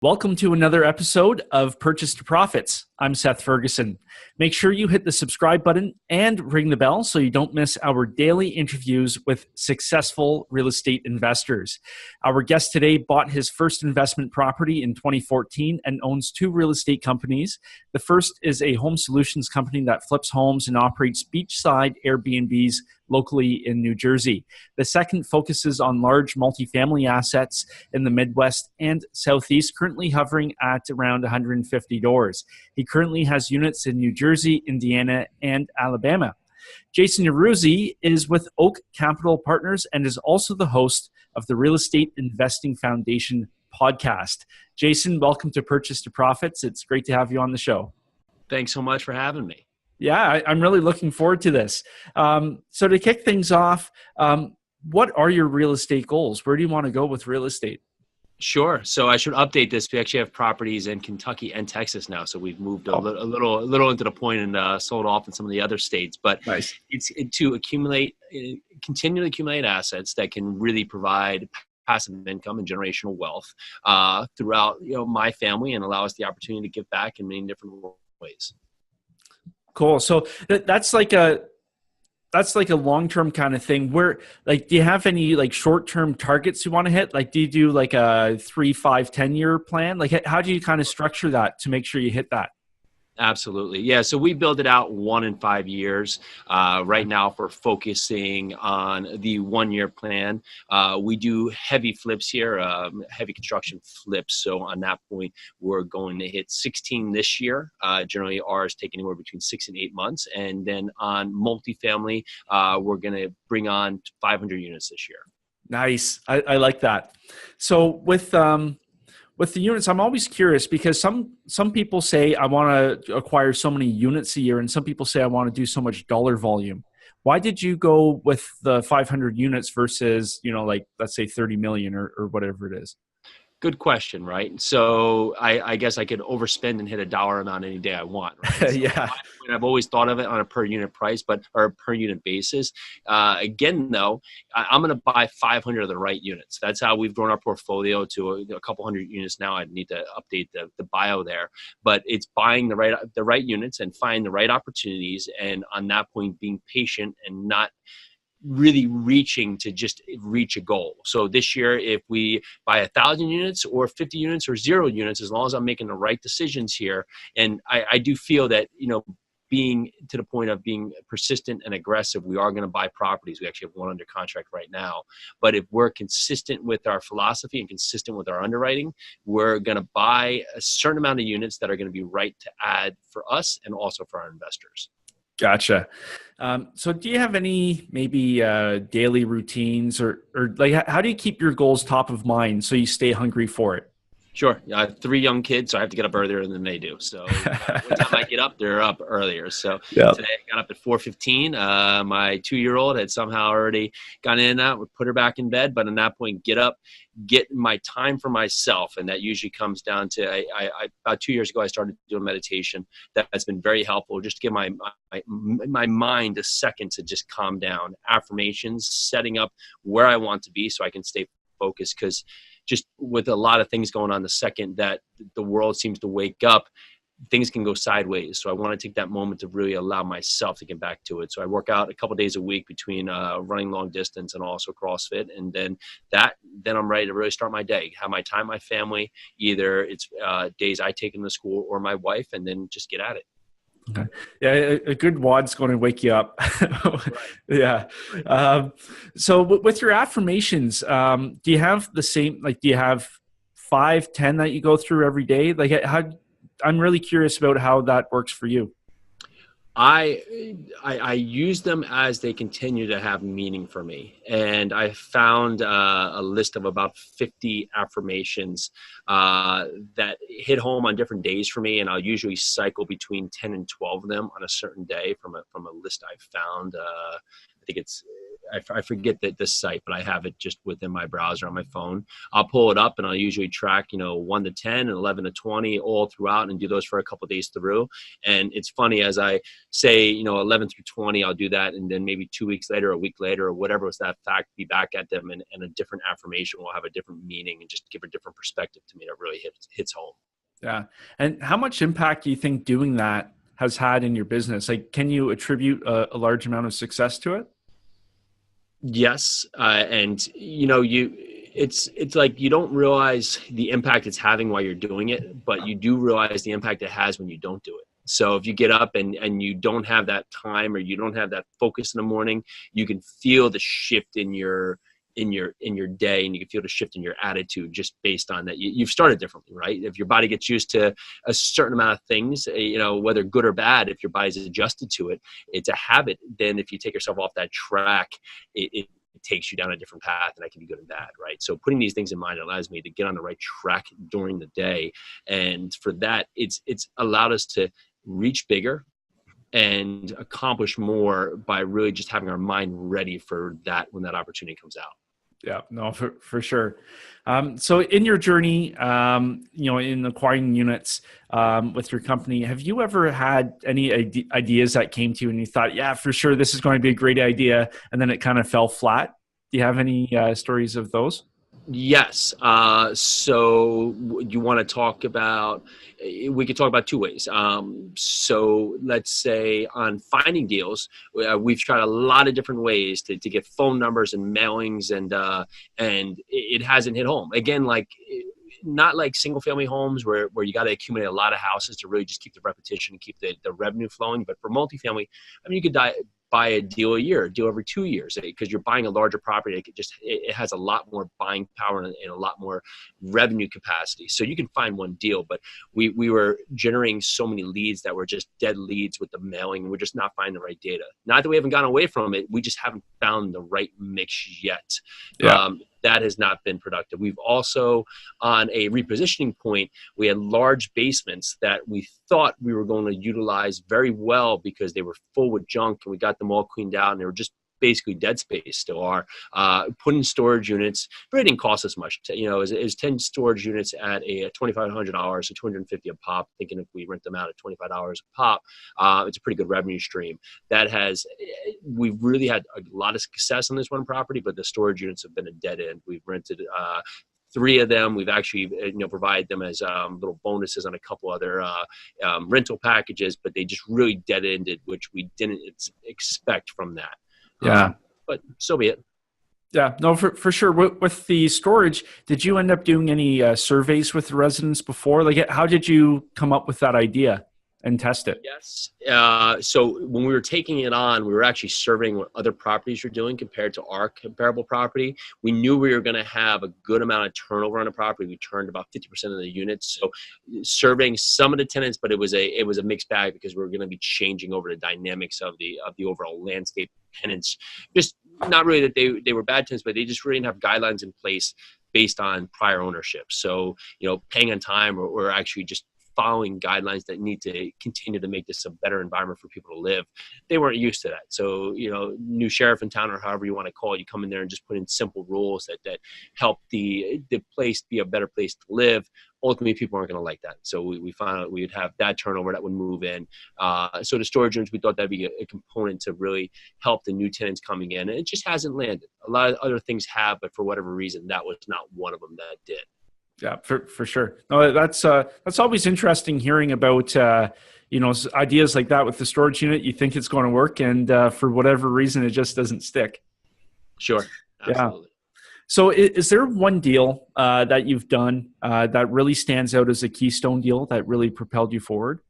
Welcome to another episode of Purchase to Profits. I'm Seth Ferguson. Make sure you hit the subscribe button and ring the bell so you don't miss our daily interviews with successful real estate investors. Our guest today bought his first investment property in 2014 and owns two real estate companies. The first is a home solutions company that flips homes and operates beachside Airbnbs locally in New Jersey. The second focuses on large multifamily assets in the Midwest and Southeast, currently hovering at around 150 doors. He currently has units in New Jersey, Indiana, and Alabama. Jason Yarusi is with Oak Capital Partners and is also the host of the Real Estate Investing Foundation podcast. Jason, welcome to Purchase to Profits. It's great to have you on the show. Thanks so much for having me. Yeah, I'm really looking forward to this. So to kick things off, what are your real estate goals? Where do you want to go with real estate? Sure. So I should update this. We actually have properties in Kentucky and Texas now. So we've moved a little into the point and sold off in some of the other states. But Nice. It's to continually accumulate assets that can really provide passive income and generational wealth throughout my family and allow us the opportunity to give back in many different ways. Cool. So that's like a long-term kind of thing. Where, like, do you have any like short-term targets you want to hit? Like, do you do like a 3, 5, 10-year plan? Like, how do you kind of structure that to make sure you hit that? Absolutely. Yeah. So we build it out 1 and 5 years. Right now, we're focusing on the 1-year plan. We do heavy flips here, heavy construction flips. So on that point, we're going to hit 16 this year. Generally, ours take anywhere between 6 and 8 months. And then on multifamily, we're going to bring on 500 units this year. Nice. I like that. So with the units, I'm always curious because some people say I want to acquire so many units a year, and some people say I want to do so much dollar volume. Why did you go with the 500 units versus, like, let's say 30 million or whatever it is? Good question, right? So I guess I could overspend and hit a dollar amount any day I want, right? So Yeah. I've always thought of it on a per unit price, or a per unit basis. Again, though, I'm going to buy 500 of the right units. That's how we've grown our portfolio to a couple hundred units now. I'd need to update the bio there, but it's buying the right units and finding the right opportunities, and on that point, being patient and not really reaching to just reach a goal. So this year, if we buy 1,000 units or 50 units or 0 units, as long as I'm making the right decisions here, and I do feel that, being to the point of being persistent and aggressive, we are going to buy properties. We actually have one under contract right now. But if we're consistent with our philosophy and consistent with our underwriting, we're going to buy a certain amount of units that are going to be right to add for us and also for our investors. Gotcha. So do you have any maybe daily routines or like how do you keep your goals top of mind so you stay hungry for it? Sure. I have 3 young kids, so I have to get up earlier than they do. So what time I get up, they're up earlier. So Yep. Today I got up at 4:15. My 2-year-old had somehow already gone in and out. We put her back in bed, but at that point, get up, get my time for myself. And that usually comes down to, I about 2 years ago, I started doing meditation. That's been very helpful, just to give my mind a second to just calm down. Affirmations, setting up where I want to be so I can stay focused, because just with a lot of things going on, the second that the world seems to wake up, things can go sideways. So I want to take that moment to really allow myself to get back to it. So I work out a couple days a week between running long distance and also CrossFit. And then I'm ready to really start my day, have my time, my family, either it's days I take them to school or my wife, and then just get at it. Okay. Yeah, a good WOD's going to wake you up. Right. Yeah. So with your affirmations, do you have the same, like, do you have 5, 10 that you go through every day? Like, I'm really curious about how that works for you. I use them as they continue to have meaning for me. And I found a list of about 50 affirmations that hit home on different days for me. And I'll usually cycle between 10 and 12 of them on a certain day from a list I found. I think it's I forget the site, but I have it just within my browser on my phone. I'll pull it up and I'll usually track, 1 to 10 and 11 to 20 all throughout and do those for a couple of days through. And it's funny, as I say, 11 through 20, I'll do that. And then maybe 2 weeks later, a week later, or whatever was that fact, be back at them, and a different affirmation will have a different meaning and just give a different perspective to me that really hits home. Yeah. And how much impact do you think doing that has had in your business? Like, can you attribute a large amount of success to it? Yes. And it's like you don't realize the impact it's having while you're doing it, but you do realize the impact it has when you don't do it. So if you get up and you don't have that time, or you don't have that focus in the morning, you can feel the shift in your day, and you can feel the shift in your attitude just based on that. You've started differently, right? If your body gets used to a certain amount of things, whether good or bad, if your body's adjusted to it, it's a habit. Then if you take yourself off that track, it takes you down a different path, and that can be good and bad, right? So putting these things in mind allows me to get on the right track during the day. And for that, it's allowed us to reach bigger and accomplish more by really just having our mind ready for that when that opportunity comes out. Yeah, no, for sure. So in your journey, in acquiring units with your company, have you ever had any ideas that came to you and you thought, yeah, for sure, this is going to be a great idea, and then it kind of fell flat? Do you have any stories of those? Yes. So you want to talk about, we could talk about two ways. So let's say on finding deals, we've tried a lot of different ways to get phone numbers and mailings, and it hasn't hit home. Again, not like single family homes where you got to accumulate a lot of houses to really just keep the repetition and keep the revenue flowing. But for multifamily, I mean, you could buy a deal a year, a deal every 2 years, because you're buying a larger property. It has a lot more buying power and a lot more revenue capacity. So you can find one deal, but we were generating so many leads that were just dead leads with the mailing, and we're just not finding the right data. Not that we haven't gone away from it, we just haven't found the right mix yet. Yeah. That has not been productive. We've also, on a repositioning point, we had large basements that we thought we were going to utilize very well because they were full with junk, and we got them all cleaned out, and they were just basically dead space still are. Put in storage units, but it didn't cost us much. It was 10 storage units at a $2,500, so $250 a pop. Thinking if we rent them out at $25 a pop, it's a pretty good revenue stream. We've really had a lot of success on this one property, but the storage units have been a dead end. We've rented 3 of them. We've actually provided them as little bonuses on a couple other rental packages, but they just really dead ended, which we didn't expect from that. Yeah. But so be it. Yeah, no, for sure. With the storage, did you end up doing any surveys with the residents before? Like, how did you come up with that idea and test it? Yes. So when we were taking it on, we were actually surveying what other properties were doing compared to our comparable property. We knew we were going to have a good amount of turnover on the property. We turned about 50% of the units. So surveying some of the tenants, but it was a mixed bag because we were going to be changing over the dynamics of the overall landscape tenants. Just not really that they were bad tenants, but they just really didn't have guidelines in place based on prior ownership. So, paying on time or actually just following guidelines that need to continue to make this a better environment for people to live. They weren't used to that. So, new sheriff in town, or however you want to call it, you come in there and just put in simple rules that help the place be a better place to live. Ultimately, people aren't going to like that. So we found out we would have that turnover that would move in. So the storage rooms, we thought that'd be a component to really help the new tenants coming in. And it just hasn't landed. A lot of other things have, but for whatever reason, that was not one of them that did. Yeah, for sure. No, that's always interesting hearing about ideas like that with the storage unit. You think it's going to work, and for whatever reason, it just doesn't stick. Sure, absolutely. Yeah. So, is there one deal that you've done that really stands out as a Keystone deal that really propelled you forward?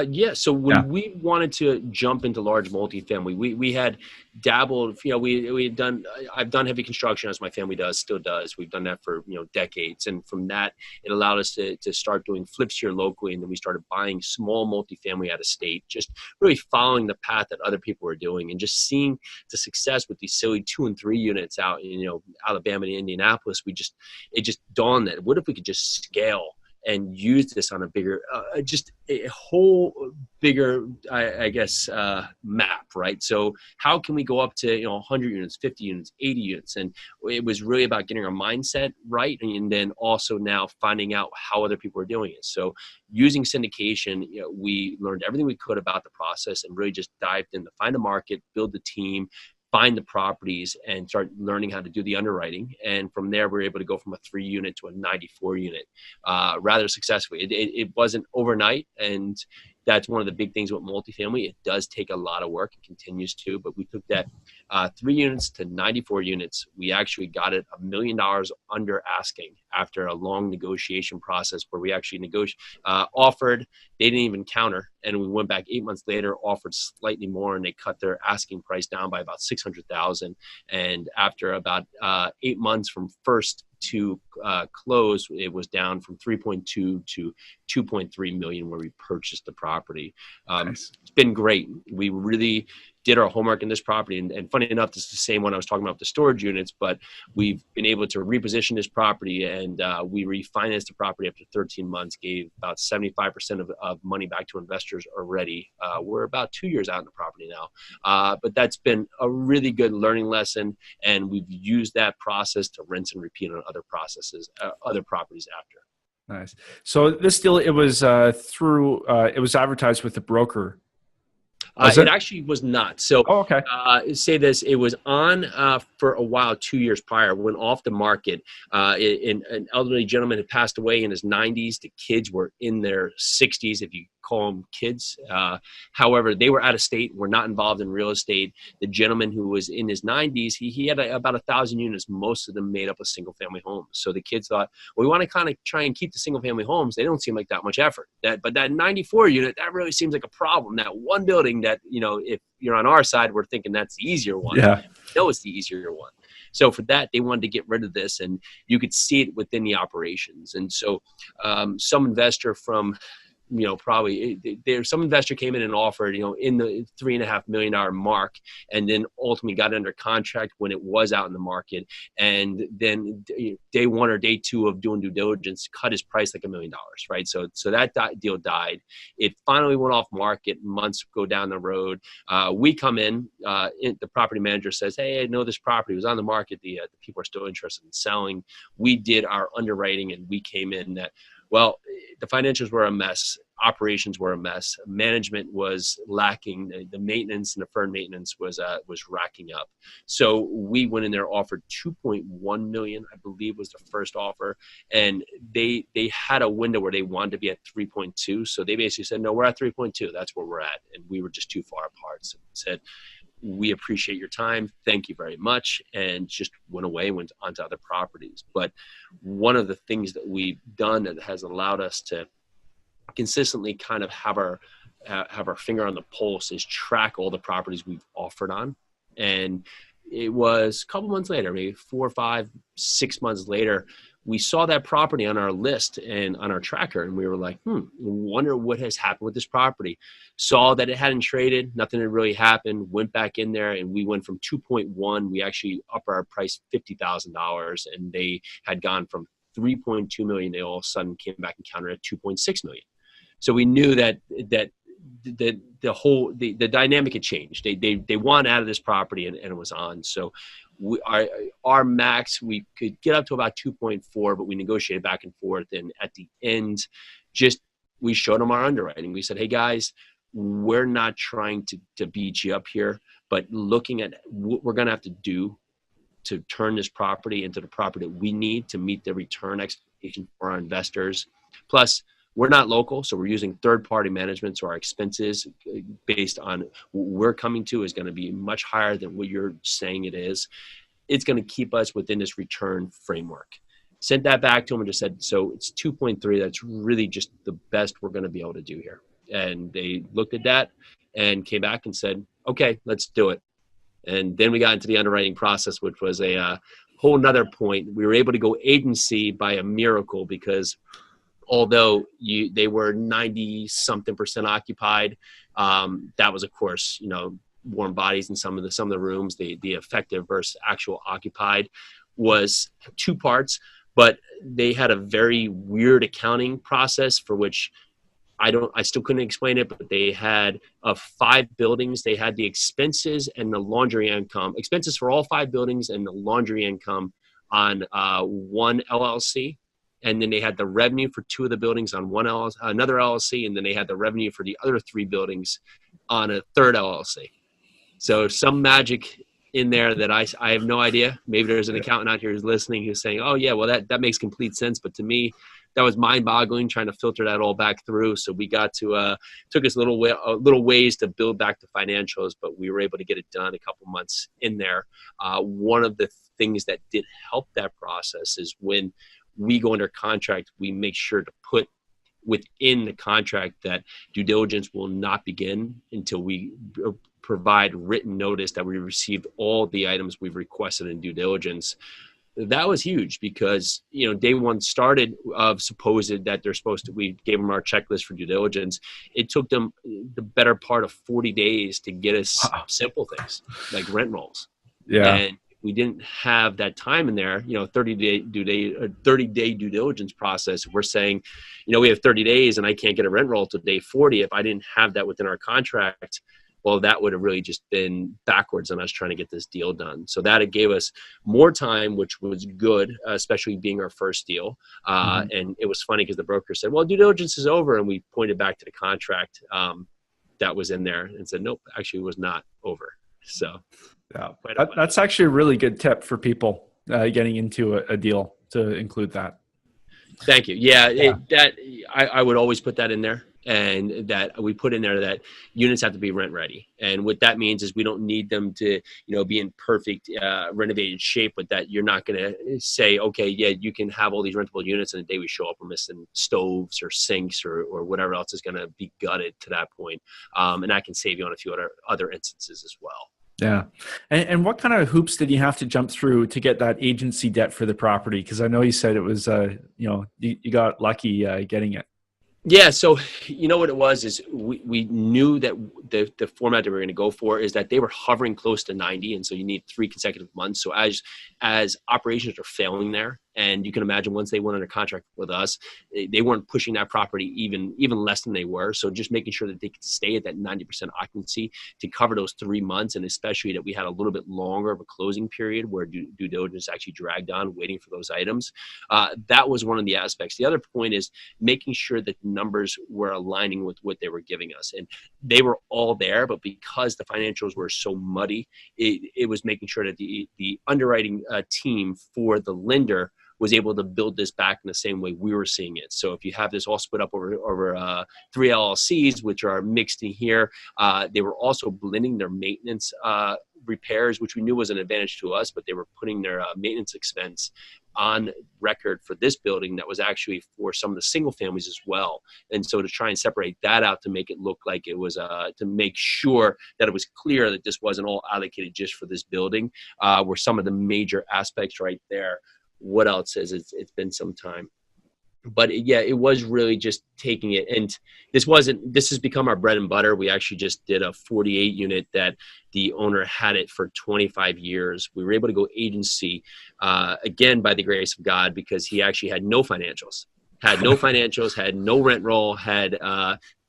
Yeah. So when we wanted to jump into large multifamily, we had dabbled, we had done, I've done heavy construction as my family still does. We've done that for, decades. And from that, it allowed us to start doing flips here locally. And then we started buying small multifamily out of state, just really following the path that other people were doing and just seeing the success with these silly 2 and 3 units out in, Alabama and Indianapolis. It just dawned that what if we could just scale and use this on a bigger, just a whole bigger, I guess, map, right? So how can we go up to 100 units, 50 units, 80 units? And it was really about getting our mindset right, and then also now finding out how other people are doing it. So using syndication, we learned everything we could about the process and really just dived in to find a market, build the team, find the properties, and start learning how to do the underwriting. And from there, we were able to go from a 3 unit to a 94 unit rather successfully. It wasn't overnight, and that's one of the big things with multifamily. It does take a lot of work. It continues to, but we took that 3 units to 94 units. We actually got it $1 million under asking after a long negotiation process where we actually offered. They didn't even counter, and we went back 8 months later, offered slightly more, and they cut their asking price down by about $600,000. And after about 8 months from first to close, it was down from 3.2 to 2.3 million where we purchased the property. Nice. It's been great. We really did our homework in this property, and funny enough, this is the same one I was talking about, the storage units, but we've been able to reposition this property, and we refinanced the property after 13 months, gave about 75% of money back to investors already. We're about 2 years out in the property now, but that's been a really good learning lesson, and we've used that process to rinse and repeat on other processes, other properties after. Nice. So this deal, it was it was advertised with a broker. It actually was not. So, okay. Say this, it was on for a while, 2 years prior, went off the market. An elderly gentleman had passed away in his 90s. The kids were in their 60s, if you call them kids. However, they were out of state, were not involved in real estate. The gentleman who was in his 90s, he had about 1,000 units. Most of them made up of single family homes. So the kids thought, well, we want to kind of try and keep the single family homes. They don't seem like that much effort. But that 94 unit, that really seems like a problem. That one building that, if you're on our side, we're thinking that's the easier one. Yeah. No, it's the easier one. So for that, they wanted to get rid of this, and you could see it within the operations. And so some investor from, some investor came in and offered, in the $3.5 million mark, and then ultimately got under contract when it was out in the market. And then day one or day two of doing due diligence, cut his price like $1 million, right? So that deal died. It finally went off market. Months go down the road. We come in, the property manager says, hey, I know this property was on the market. The people are still interested in selling. We did our underwriting, and we came in that, well, the financials were a mess. Operations were a mess. Management was lacking. The maintenance and deferred maintenance was racking up. So we went in there, offered 2.1 million, I believe was the first offer, and they had a window where they wanted to be at 3.2. So they basically said, no, we're at 3.2. That's where we're at, and we were just too far apart. So we said, we appreciate your time. Thank you very much. And just went away, went on to other properties. But one of the things that we've done that has allowed us to consistently kind of have our finger on the pulse is track all the properties we've offered on. And it was a couple months later, maybe 4, 5, 6 months later, we saw that property on our list and on our tracker, and we were like, wonder what has happened with this property. Saw that it hadn't traded, nothing had really happened, went back in there, and we went from 2.1, we actually upped our price $50,000, and they had gone from 3.2 million, they all of a sudden came back and countered at 2.6 million. So we knew that the dynamic had changed. They want out of this property, and it was on. So our max, we could get up to about 2.4, but we negotiated back and forth. And at the end, we showed them our underwriting. We said, hey guys, we're not trying to beat you up here, but looking at what we're going to have to do to turn this property into the property that we need to meet the return expectation for our investors. Plus, we're not local, so we're using third-party management, so our expenses based on what we're coming to is going to be much higher than what you're saying it is. It's going to keep us within this return framework. Sent that back to them and just said, so it's 2.3. That's really just the best we're going to be able to do here. And they looked at that and came back and said, okay, let's do it. And then we got into the underwriting process, which was a whole nother point. We were able to go agency by a miracle because although they were 90-something% occupied, that was, of course, warm bodies in some of the rooms. The effective versus actual occupied was 2 parts. but they had a very weird accounting process for which I still couldn't explain it, but they had 5 buildings. They had the expenses and the laundry income, expenses for all 5 buildings and the laundry income on one LLC. And then they had the revenue for 2 of the buildings on another LLC. And then they had the revenue for the other 3 buildings on a third LLC. So some magic in there that I have no idea. Maybe there's an accountant out here who's listening who's saying, oh yeah, well that makes complete sense. But to me, that was mind-boggling trying to filter that all back through. So we got to took us a little ways to build back the financials, but we were able to get it done a couple months in there. One of the things that did help that process is when we go under contract, we make sure to put within the contract that due diligence will not begin until we provide written notice that we received all the items we've requested in due diligence. That was huge because, day one started of supposed that they're supposed to, we gave them our checklist for due diligence. It took them the better part of 40 days to get us simple things like rent rolls. Yeah. And we didn't have that time in there, 30-day due diligence process. We're saying, we have 30 days and I can't get a rent roll till day 40. If I didn't have that within our contract, well, that would have really just been backwards on us trying to get this deal done. So that it gave us more time, which was good, especially being our first deal. And it was funny because the broker said, well, due diligence is over. And we pointed back to the contract that was in there and said, nope, actually it was not over. So yeah, that's actually a really good tip for people getting into a deal to include that. Thank you. Yeah. I would always put that in there. And that we put in there that units have to be rent ready. And what that means is we don't need them to, be in perfect renovated shape, but that you're not going to say, okay, yeah, you can have all these rentable units, and the day we show up, we're missing stoves or sinks or whatever else is going to be gutted to that point. And that can save you on a few other instances as well. Yeah. And what kind of hoops did you have to jump through to get that agency debt for the property? Because I know you said it was, you got lucky getting it. Yeah. So what it was is we knew that the format that we were going to go for is that they were hovering close to 90. And so you need 3 consecutive months. So as operations are failing there, and you can imagine once they went under contract with us, they weren't pushing that property even less than they were. So just making sure that they could stay at that 90% occupancy to cover those 3 months. And especially that we had a little bit longer of a closing period where due diligence actually dragged on waiting for those items. That was one of the aspects. The other point is making sure that the numbers were aligning with what they were giving us. And they were all there, but because the financials were so muddy, it was making sure that the underwriting team for the lender was able to build this back in the same way we were seeing it. So if you have this all split up over 3 LLCs, which are mixed in here, they were also blending their maintenance repairs, which we knew was an advantage to us, but they were putting their maintenance expense on record for this building that was actually for some of the single families as well. And so to try and separate that out to make it look like it was to make sure that it was clear that this wasn't all allocated just for this building were some of the major aspects right there. What else is it's been some time, but it was really just taking it. And this has become our bread and butter. We actually just did a 48 unit that the owner had it for 25 years. We were able to go agency again, by the grace of God, because he actually had no financials, had no rent roll, had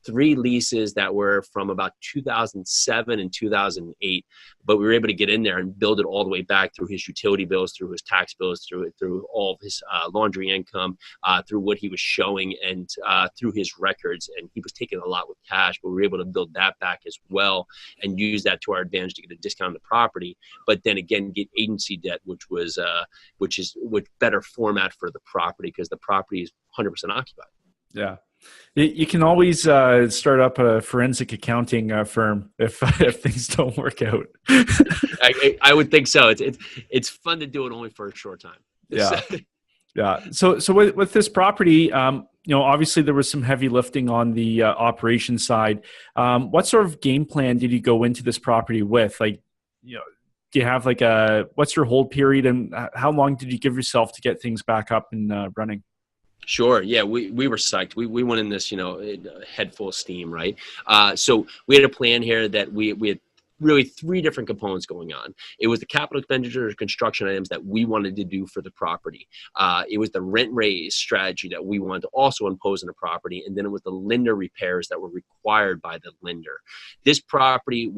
3 leases that were from about 2007 and 2008, but we were able to get in there and build it all the way back through his utility bills, through his tax bills, through all of his laundry income, through what he was showing, and through his records. And he was taking a lot with cash, but we were able to build that back as well and use that to our advantage to get a discount on the property. But then again, get agency debt, which better format for the property because the property is 100% occupied. Yeah. You can always start up a forensic accounting firm if things don't work out. I would think so. It's fun to do it only for a short time. Yeah, yeah. So with this property, obviously there was some heavy lifting on the operation side. What sort of game plan did you go into this property with? Like, do you have what's your hold period, and how long did you give yourself to get things back up and running? Sure. Yeah, we were psyched. We went in this, head full of steam, right? So we had a plan here that we had really three different components going on. It was the capital expenditure construction items that we wanted to do for the property. It was the rent raise strategy that we wanted to also impose on the property. And then it was the lender repairs that were required by the lender. This property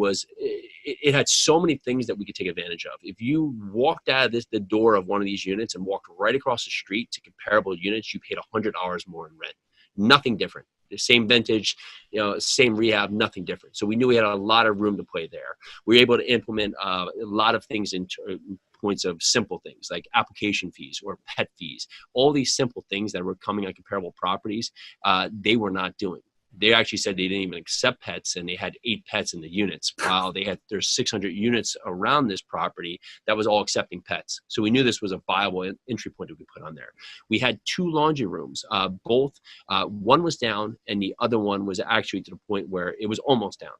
it had so many things that we could take advantage of. If you walked out of the door of one of these units and walked right across the street to comparable units, you paid $100 more in rent. Nothing different. The same vintage, same rehab, nothing different. So we knew we had a lot of room to play there. We were able to implement a lot of things in points of simple things like application fees or pet fees. All these simple things that were coming on comparable properties, they were not doing. They actually said they didn't even accept pets, and they had 8 pets in the units. While there's 600 units around this property that was all accepting pets. So we knew this was a viable entry point that we put on there. We had 2 laundry rooms. One was down, and the other one was actually to the point where it was almost down.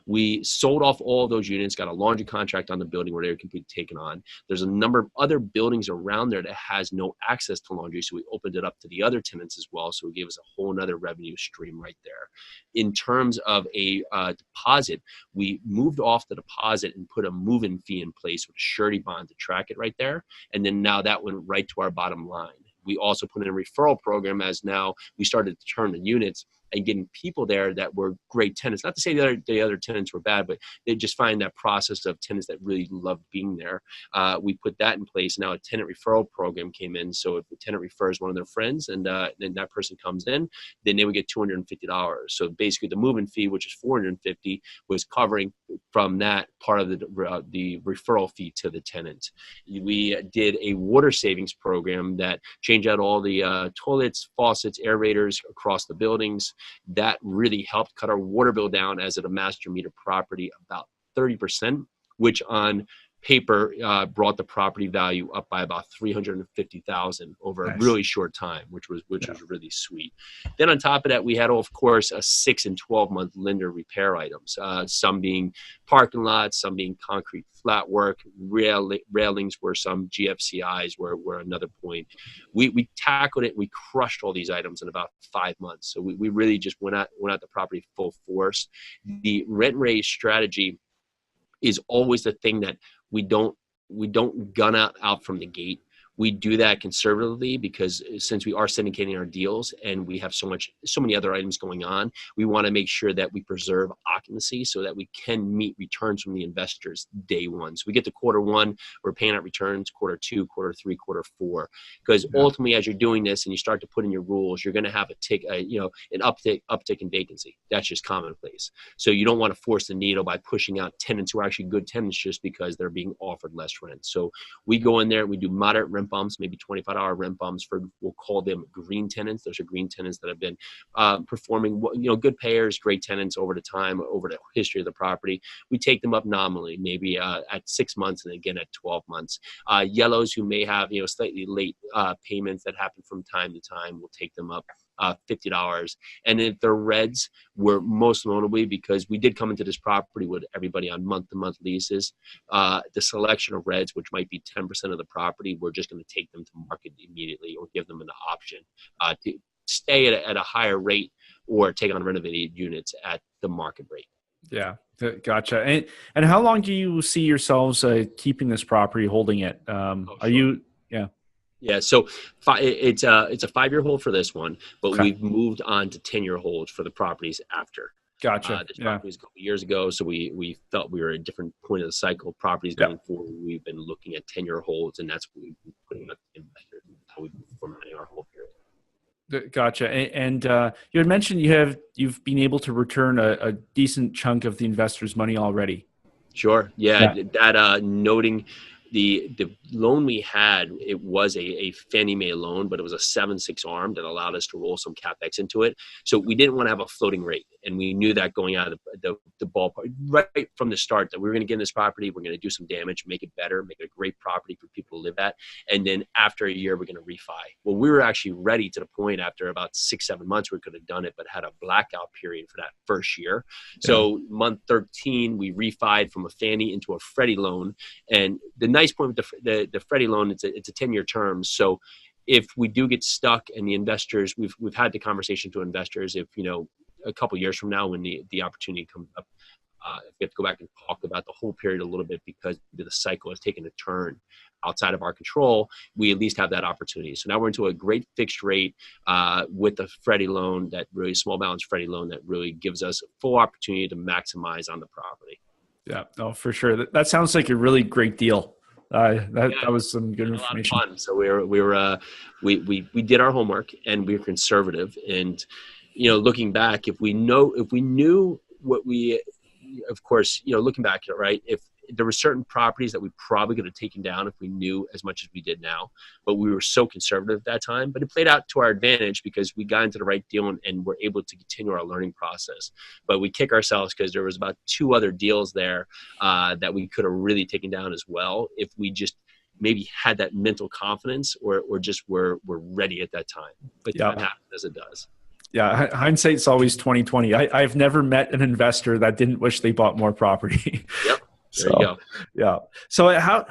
We sold off all of those units, got a laundry contract on the building where they were completely taken on. There's a number of other buildings around there that has no access to laundry, so we opened it up to the other tenants as well, so it gave us a whole nother revenue stream right there. In terms of a deposit, we moved off the deposit and put a move-in fee in place with a surety bond to track it right there, and then now that went right to our bottom line. We also put in a referral program as now we started to turn the units and getting people there that were great tenants. Not to say the other tenants were bad, but they just find that process of tenants that really loved being there. We put that in place. Now a tenant referral program came in. So if the tenant refers one of their friends and then that person comes in, then they would get $250. So basically the move-in fee, which is $450, was covering from that part of the referral fee to the tenant. We did a water savings program that changed out all the toilets, faucets, aerators across the buildings. That really helped cut our water bill down as at a master meter property about 30%, which on paper brought the property value up by about $350,000 over a really short time, which was really sweet. Then on top of that, we had, of course, a 6 and 12 month lender repair items, some being parking lots, some being concrete flat work, railings were some, GFCIs were another point. We tackled it. We crushed all these items in about 5 months. So we really just went at the property full force. The rent raise strategy is always the thing that we don't gun out from the gate. We do that conservatively because since we are syndicating our deals and we have so many other items going on, we want to make sure that we preserve occupancy so that we can meet returns from the investors day one. So we get to quarter 1, we're paying out returns, quarter 2, quarter 3, quarter 4. Because ultimately, as you're doing this and you start to put in your rules, you're going to have an uptick in vacancy. That's just commonplace. So you don't want to force the needle by pushing out tenants who are actually good tenants just because they're being offered less rent. So we go in there, we do moderate rent bumps, maybe $25 rent bumps we'll call them green tenants. Those are green tenants that have been performing, good payers, great tenants over the history of the property. We take them up nominally, maybe at 6 months and again at 12 months. Yellows who may have, slightly late payments that happen from time to time, we'll take them up $50. And if they're reds, we're most notably because we did come into this property with everybody on month-to-month leases. The selection of reds, which might be 10% of the property, we're just going to take them to market immediately or give them an option to stay at a higher rate or take on renovated units at the market rate. Yeah, gotcha. And how long do you see yourselves keeping this property, holding it? Are you? Yeah. Yeah, so it's a 5-year hold for this one, but we've moved on to 10-year holds for the properties after. Gotcha. This property was a couple years ago, so we felt we were at a different point of the cycle. Properties going forward, we've been looking at 10-year holds, and that's what we've been putting up investors and how we've been formatting our hold period. Gotcha. And you had mentioned you've been able to return a decent chunk of the investors' money already. Sure. Yeah. That noting the loan we had, it was a Fannie Mae loan, but it was a 7/6 arm that allowed us to roll some CapEx into it. So we didn't want to have a floating rate. And we knew that going out of the ballpark right from the start that we were going to get in this property, we're going to do some damage, make it better, make it a great property for people to live at. And then after a year, we're going to refi. Well, we were actually ready to the point after about 6-7 months, we could have done it, but had a blackout period for that first year. So month 13, we refied from a Fannie into a Freddie loan. And the nice point with the Freddie loan, it's a 10-year term. So if we do get stuck and the investors, we've had the conversation to investors, if, a couple of years from now when the opportunity comes up, If we have to go back and talk about the whole period a little bit because the cycle has taken a turn outside of our control, we at least have that opportunity. So now we're into a great fixed rate with the Freddie loan, that really small balance Freddie loan that really gives us a full opportunity to maximize on the property. Yeah, no, for sure. That sounds like a really great deal. That was some good information. A lot of fun. So we did our homework and we were conservative. And looking back, if we knew what we, of course, looking back, right, if there were certain properties that we probably could have taken down if we knew as much as we did now, but we were so conservative at that time. But it played out to our advantage because we got into the right deal and were able to continue our learning process. But we kick ourselves because there was about 2 other deals there that we could have really taken down as well if we just maybe had that mental confidence or just were ready at that time. But that happened as it does. Yeah, hindsight's always 20/20. I've never met an investor that didn't wish they bought more property. Yep. There you go. Yeah. So how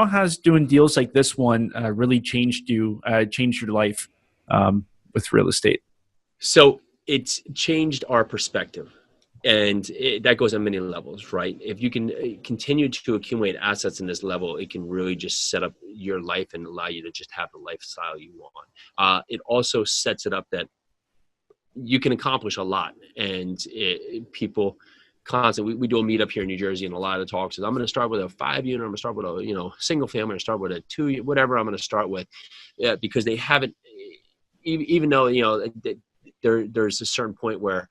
has doing deals like this one really changed your life with real estate? So it's changed our perspective, and that goes on many levels, right? If you can continue to accumulate assets in this level, it can really just set up your life and allow you to just have the lifestyle you want. It also sets it up that you can accomplish a lot, and people constantly, we do a meetup here in New Jersey, and a lot of the talks is I'm going to start with a 5 unit, I'm going to start with a single family, I'm going to start with a 2, whatever I'm going to start with, because they haven't, even though there's a certain point where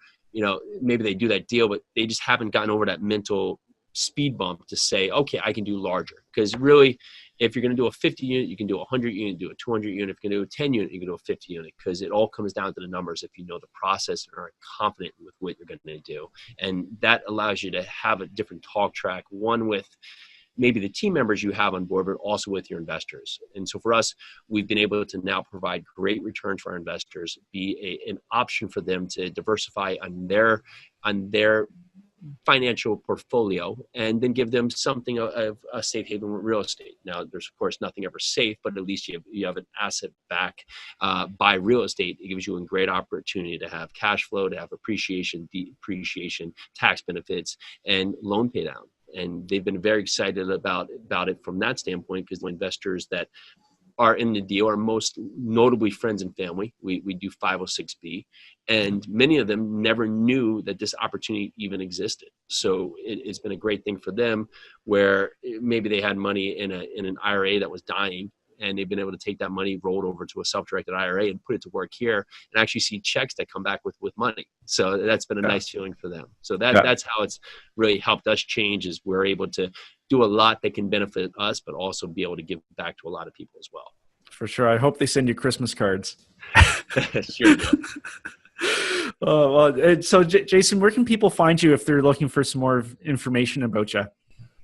maybe they do that deal, but they just haven't gotten over that mental speed bump to say, okay, I can do larger. Because really, if you're going to do a 50 unit, you can do a 100 unit, do a 200 unit. If you can do a 10 unit, you can do a 50 unit, because it all comes down to the numbers if you know the process and are confident with what you're going to do. And that allows you to have a different talk track, one with maybe the team members you have on board, but also with your investors. And so for us, we've been able to now provide great returns for our investors, be an option for them to diversify on their financial portfolio, and then give them something of a safe haven with real estate. Now, there's of course nothing ever safe, but at least you have an asset back by real estate. It gives you a great opportunity to have cash flow, to have appreciation, depreciation, tax benefits, and loan pay down. And they've been very excited about it from that standpoint, because the investors that are in the deal are most notably friends and family. We do 506B, and many of them never knew that this opportunity even existed. So it's been a great thing for them, where maybe they had money in an IRA that was dying, and they've been able to take that money, roll it over to a self-directed IRA, and put it to work here, and actually see checks that come back with money. So that's been a nice feeling for them. So that's how it's really helped us change, is we're able to do a lot that can benefit us, but also be able to give back to a lot of people as well. For sure. I hope they send you Christmas cards. Sure. Well, so Jason, where can people find you if they're looking for some more information about you?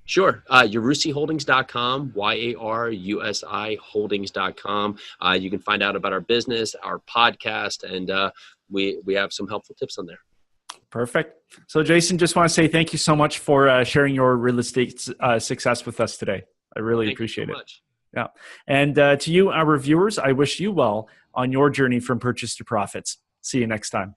Sure. Yarusiholdings.com, YARUSI holdings.com. You can find out about our business, our podcast, and we have some helpful tips on there. Perfect. So Jason, just want to say thank you so much for sharing your real estate success with us today. I really appreciate it. Much. Yeah. And to you, our viewers, I wish you well on your journey from purchase to profits. See you next time.